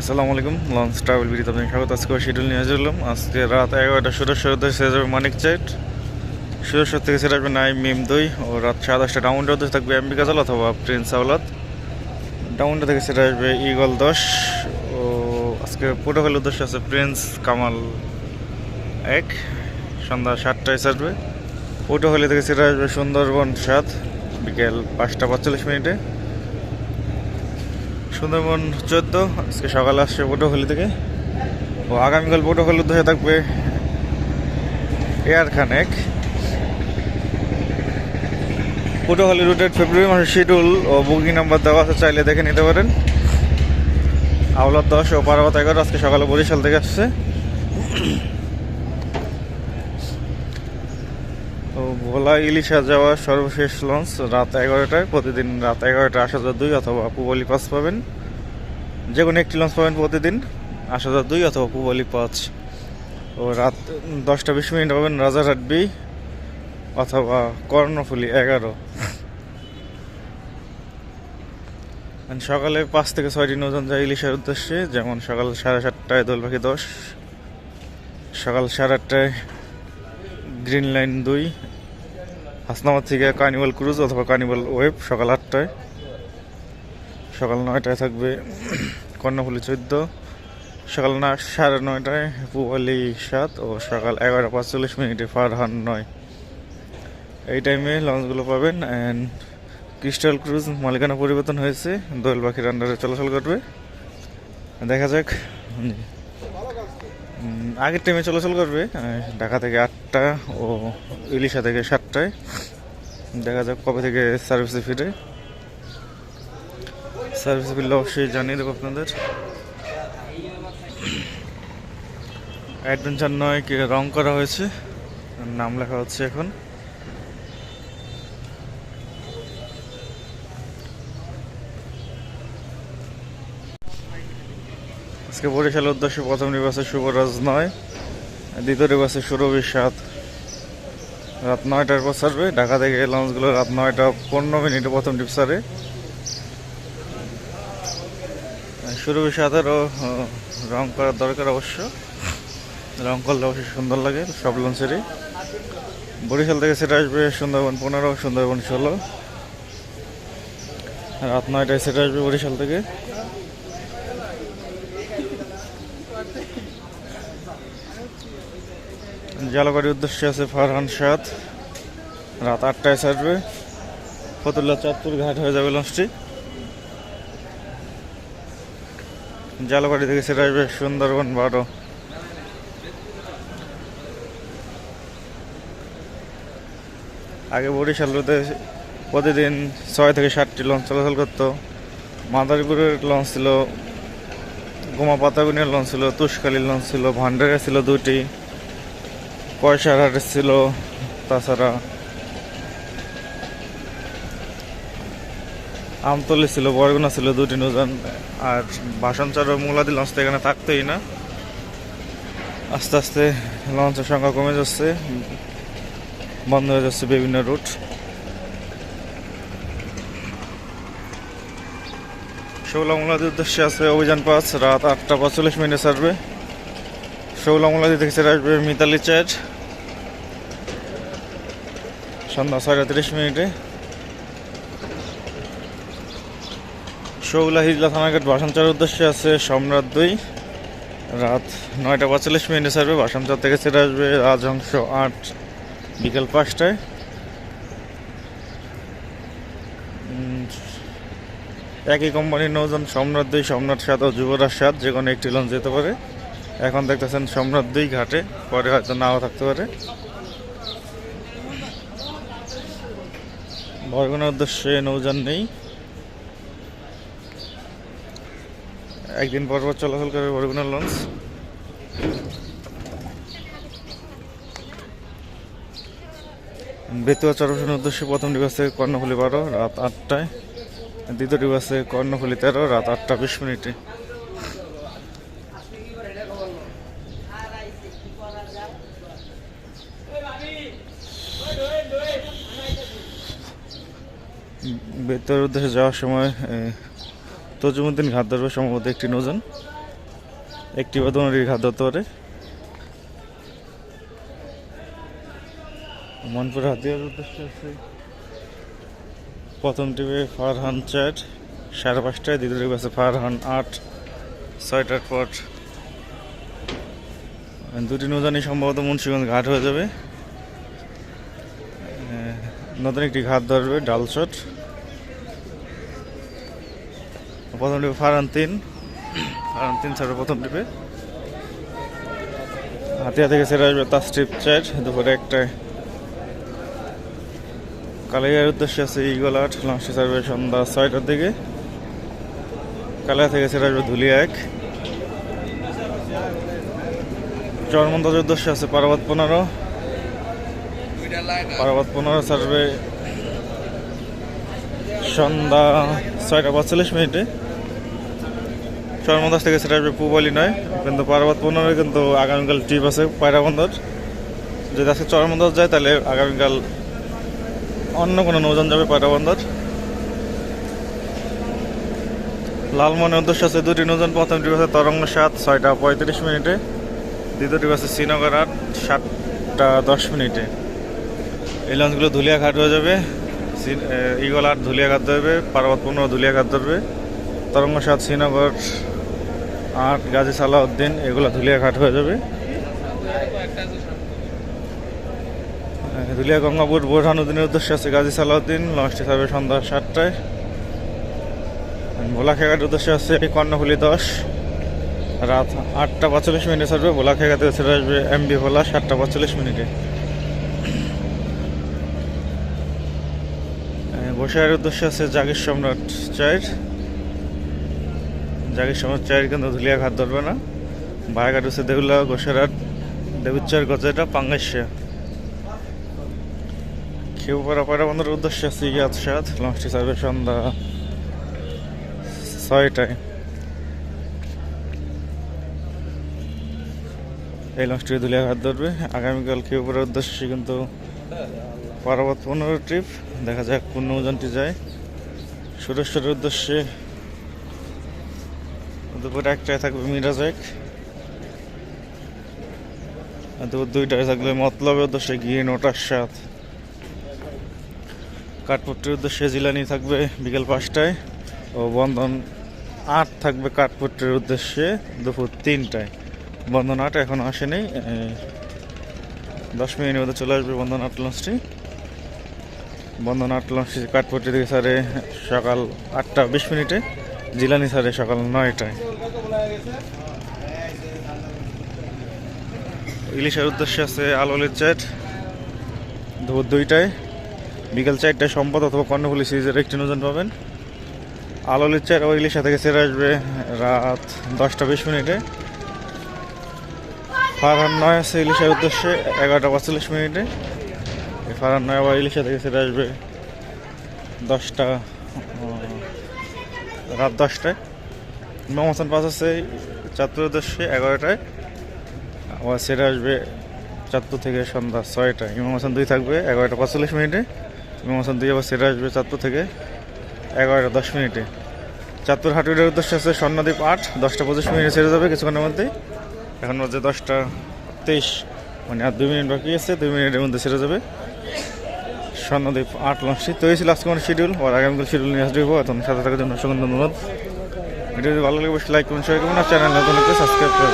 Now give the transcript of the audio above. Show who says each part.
Speaker 1: আসসালামু আলাইকুম। Launch travel ভিডিওতে আপনাকে স্বাগত। আজকে শিডিউল নিয়ে আসলাম। আজকে রাত 11টা সুরেশ্বর উদ্দেশ্যে ছেড়ে যাবে মানিক চাইট, সুরেশ্বর থেকে ছেড়ে আসবে নাইম মিম 2 ও রাত 10:30 ডাউনটার উদ্দেশ্যে থাকবে এমবি কাজাল অথবা প্রিন্স আওলাদ। ডাউনটা থেকে ছেড়ে আসবে ইগল 10 ও আজকে প্রোটোকলের উদ্দেশ্যে আছে প্রিন্স কামাল 1, সন্ধ্যা 7টায় ছাড়বে। প্রোটোকলি থেকে ছেড়ে আসবে সুন্দরবন 7 বিকেল 5:45। সুন্দরবন 14 আজকে সকালে আসছে পটুয়াখালী থেকে ও আগামীকাল পটুয়াখালীর উদ্দেশ্যে থাকবে এয়ার খানেক। পটুয়াখালী রুটের ফেব্রুয়ারি মাসের শিডিউল ও বুকিং নাম্বার দেওয়া আছে, চাইলে দেখে নিতে পারেন। আওলাদ 10 ও পারাবাত 11 আজকে সকালে বরিশাল থেকে আসছে। ও ভোলা ইলিশা যাওয়া সর্বশেষ লঞ্চ রাত 11টায়। প্রতিদিন রাত 11টায় 8002 অথবা পুবলি 5 পাবেন। যে কোনো একটি লঞ্চ পাবেন প্রতিদিন 8002 অথবা পুবলি 5। ও রাত 10:20 পাবেন রাজারহাট বি অথবা কর্ণফুলি 11। সকালে 5 থেকে 6টি নৌযান যায় ইলিশের উদ্দেশ্যে, যেমন সকাল 7:30টায় দোলপাখি 10, সকাল 8:30টায় গ্রিন লাইন 2 হাসনাবাদ থেকে কার্নিভাল ক্রুজ অথবা কার্নিভাল ওয়েব সকাল 8টায়, সকাল 9টায় থাকবে কর্ণফুলি 14, সকাল 9:30টায় পুবালি 7 ও সকাল 11:45 ফারহান 9। এই টাইমে লঞ্চগুলো পাবেন। অ্যান্ড ক্রিস্টাল ক্রুজ মালিকানা পরিবর্তন হয়েছে, দোয়েল পাখির আন্ডারে চলাচল করবে। দেখা যাক, আগের টাইমে চলাচল করবে ঢাকা থেকে 8টা ও ইলিশা থেকে 7টায়। দেখা যাক কবে থেকে সার্ভিসে ফিরে। সার্ভিসে ফিরলে অবশ্যই জানিয়ে দেবো আপনাদের। অ্যাডভেঞ্চার 9 কে রং করা হয়েছে, নাম লেখা হচ্ছে এখন। আজকে বরিশালের উদ্দেশ্যে প্রথম ডিবাসে শুভরাজ 9, দ্বিতীয় ডিবাসে সুরভি 7 রাত 9টার পর ছাড়বে। ঢাকা থেকে লঞ্চগুলো রাত 9:15 প্রথম ডিপ ছাড়ে। সুরভি 7-এরও রং করার দরকার অবশ্য, রং করলে অবশ্যই সুন্দর লাগে সব লঞ্চেরই। বরিশাল থেকে সেটা আসবে সুন্দরবন 15, সুন্দরবন 16 রাত 9টায় সেটা আসবে বরিশাল থেকে। জালকাঠির উদ্দেশ্যে আছে ফারহান 7 রাত 8টায় ছাড়বে। ফতুল্লা চাঁদপুর ঘাট হয়ে যাবে লঞ্চটি। জালকাঠি থেকে সেটা আসবে সুন্দরবন 12। আগে বরিশাল রুটে প্রতিদিন 6 থেকে 7টি লঞ্চ চলাচল করতো। মাদারীপুরের লঞ্চ ছিল, গোমা পাতাগুনিয়ার লঞ্চ ছিল, তুষকালীর লঞ্চ ছিল, ভান্ডারে ছিল 2টি, কয়সারহাটের ছিল, তাছাড়া আমতলি ছিল, বরগুনা ছিল 2টি নৌযান। আর ভাষণচার ও মুলাদি লঞ্চ তো এখানে থাকতোই না। আস্তে আস্তে লঞ্চের সংখ্যা কমে যাচ্ছে, বন্ধ হয়ে যাচ্ছে বিভিন্ন রুট। শৌলা মুলাদির উদ্দেশ্যে আছে অভিযান 5 রাত 8:45 ছাড়বে। শৌলা মুলাদি থেকে ছেড়ে আসবে মিতালি 4 সন্ধ্যা 6:30। শৌলা হিজলা থানাঘাট ভাষণচারের উদ্দেশ্যে আছে সম্রাট 2 রাত 9:45 ছাড়বে। ভাষণচার থেকে ছেড়ে আসবে রাজহংস 8 বিকেল 5টায়। একই কোম্পানির নৌযান সম্রাট 2, সম্রাট 7 ও যুবরাজ 7, যে কোনো একটি লঞ্চ যেতে পারে। এখন দেখতেছেন সম্রাট 2 ঘাটে, পরে হয়তো নাও থাকতে পারে। বরগুনার উদ্দেশ্যে নৌযান নেই, একদিন পর পর চলাচল করে বরগুনার লঞ্চ। বেতুয়া চরফের উদ্দেশ্যে প্রথম ডিবাসে কর্ণফুলি 12 রাত 8টায়, দ্বিতীয় ডিবাসে কর্ণফুলি 13 রাত 8:20। বেতুয়ার উদ্দেশ্যে যাওয়ার সময় তজুমুদ্দিন ঘাট ধরবে সম্ভবত একটি নৌযান। একটি বা দুটি ঘাত ধরতে পারে। মনপুর হাতিয়ার উদ্দেশ্যে আছে প্রথম টিপে ফারহান 4 5:30, দ্বিতীয় টিপে আছে ফারহান 8 6টার পর। দুটি নৌজানি সম্ভবত মুন্সিগঞ্জ ঘাট হয়ে যাবে। নতুন একটি ঘাট ধরবে ডালশট। প্রথম টিপে ফারহান 3 ছাড়বে প্রথম টিপে। হাতিয়া থেকে ছেড়ে আসবে তাস্ট্রিপ 4 দুপুরে 1টায়। কালিয়ার উদ্দেশ্যে আছে ইগল 8 লঞ্চটি ছাড়বে সন্ধ্যা 6টার দিকে। কালিয়া থেকে ছেড়ে আসবে ধুলিয়া 1। চরমন্দাজের উদ্দেশ্যে আছে পারাবাদ 15 ছাড়বে সন্ধ্যা 6:45। চরমন্দাজ থেকে ছেড়ে আসবে পূবালি 9, কিন্তু পারাবাদ 15 কিন্তু আগামীকাল ট্রিপ আছে পায়রা বন্দর। যদি আজকে চরমন্দাজ যায় তাহলে আগামীকাল অন্য কোনো নৌযান যাবে পায়রা বন্দর। লালমনের উদ্দেশ্যে আছে দুটি নৌযান। প্রথম ট্রিপ আছে তরঙ্গ 7 6:35, দ্বিতীয় ট্রিপ আছে শ্রীনগর 8 7:10। এই লঞ্চগুলো ধুলিয়া ঘাট হয়ে যাবে। ইগল 8 ধুলিয়া ঘাট ধরবে, পারাবাদ 15 ধুলিয়া ঘাট ধরবে, তরঙ্গ 7 শ্রীনগর 8 গাজী সালাউদ্দিন এগুলো ধুলিয়া ঘাট হয়ে যাবে। ধুলিয়া গঙ্গাপুর বোরহানুদ্দিনের উদ্দেশ্যে আছে গাজী সালাউদ্দিন, লঞ্চটি ছাড়বে সন্ধ্যা 7টায়। ভোলাখেঘাটের উদ্দেশ্যে আছে কর্ণফুলি 10 রাত 8:45 ছাড়বে। ভোলাখেঘাট থেকে ছেড়ে আসবে এমবি ভোলা 7:45। বসিরহাটের উদ্দেশ্যে আছে জাগির সম্রাট 4 কিন্তু ধুলিয়া ঘাট ধরবে না। ভাইঘাট হচ্ছে দেউলা গোসাইরহাট দেবুচ্চার গজেটা পাঙ্গাইশা। খেউপাড়া পায়রা বন্দরের উদ্দেশ্যে আছে ইয়াদ 7 লঞ্চটি ছাড়বে সন্ধ্যা 6টায়। এই লঞ্চটি ধুলিয়া ঘাট ধরবে। আগামীকাল খেউপাড়ার উদ্দেশ্যে কিন্তু পারাবাদ 15 ট্রিপ, দেখা যাক কোন নৌযানটি যায়। সুরেশ্বরের উদ্দেশ্যে দুপুর 1টায় থাকবে মিরাজ 1, দুপুর 2টায় থাকবে মতলবের উদ্দেশ্যে গিয়ে নোটার 7। কাঠপট্টির উদ্দেশ্যে জিলানি থাকবে বিকেল 5টায় ও বন্ধন 8 থাকবে কাঠপট্টির উদ্দেশ্যে দুপুর 3টায়। বন্ধন 8 এখনো আসেনি, 10 মিনিটের মধ্যে চলে আসবে বন্ধন 8 লঞ্চটি। বন্ধন 8 লঞ্চটি কাঠপট্টি থেকে ছাড়ে সকাল 8:20, জিলানি ছাড়ে সকাল 9টায়। ইলিশের উদ্দেশ্যে আছে আলোলের 4 দুপুর 2টায়। বিকেল 4টায় সম্পদ অথবা কর্ণফুলি সিরিজের একটি নৌযান পাবেন। আলোলের 4 ও ইলিশা থেকে ছেড়ে আসবে রাত 10:20। ফারহান 9 আছে ইলিশার উদ্দেশ্যে 11:45। ফারহান 9 আবার ইলিশা থেকে ছেড়ে আসবে রাত 10টায়। ইমাম হাসান 5 আছে চাঁদপুরের উদ্দেশ্যে 11টায়, আবার ছেড়ে আসবে চাঁদপুর থেকে সন্ধ্যা 6টায়। ইমাম হাসান 2 থাকবে 11:45। ইমাম হাসান 2 আবার ছেড়ে আসবে চাঁদপুর থেকে 11:10। চাঁদপুর হাটুইটার উদ্দেশ্যে আছে স্বর্ণদ্বীপ 8 10:25 ছেড়ে যাবে কিছুক্ষণের মধ্যেই। এখন বাজে 10:23, মানে আর 2 মিনিট বাকি আছে, 2 মিনিটের মধ্যে ছেড়ে যাবে স্বর্ণদ্বীপ 8 লঞ্চটি। তো এই ছিল আজকে আমার শিডিউল, আর আগামীকাল শিডিউল নিয়ে আসবো। এখন সাথে থাকার জন্য অসংখ্য ধন্যবাদ। ভিডিও যদি ভালো লাগে অবশ্যই লাইক করুন, শেয়ার করুন, আর চ্যানেল নতুন সাবস্ক্রাইব করুন।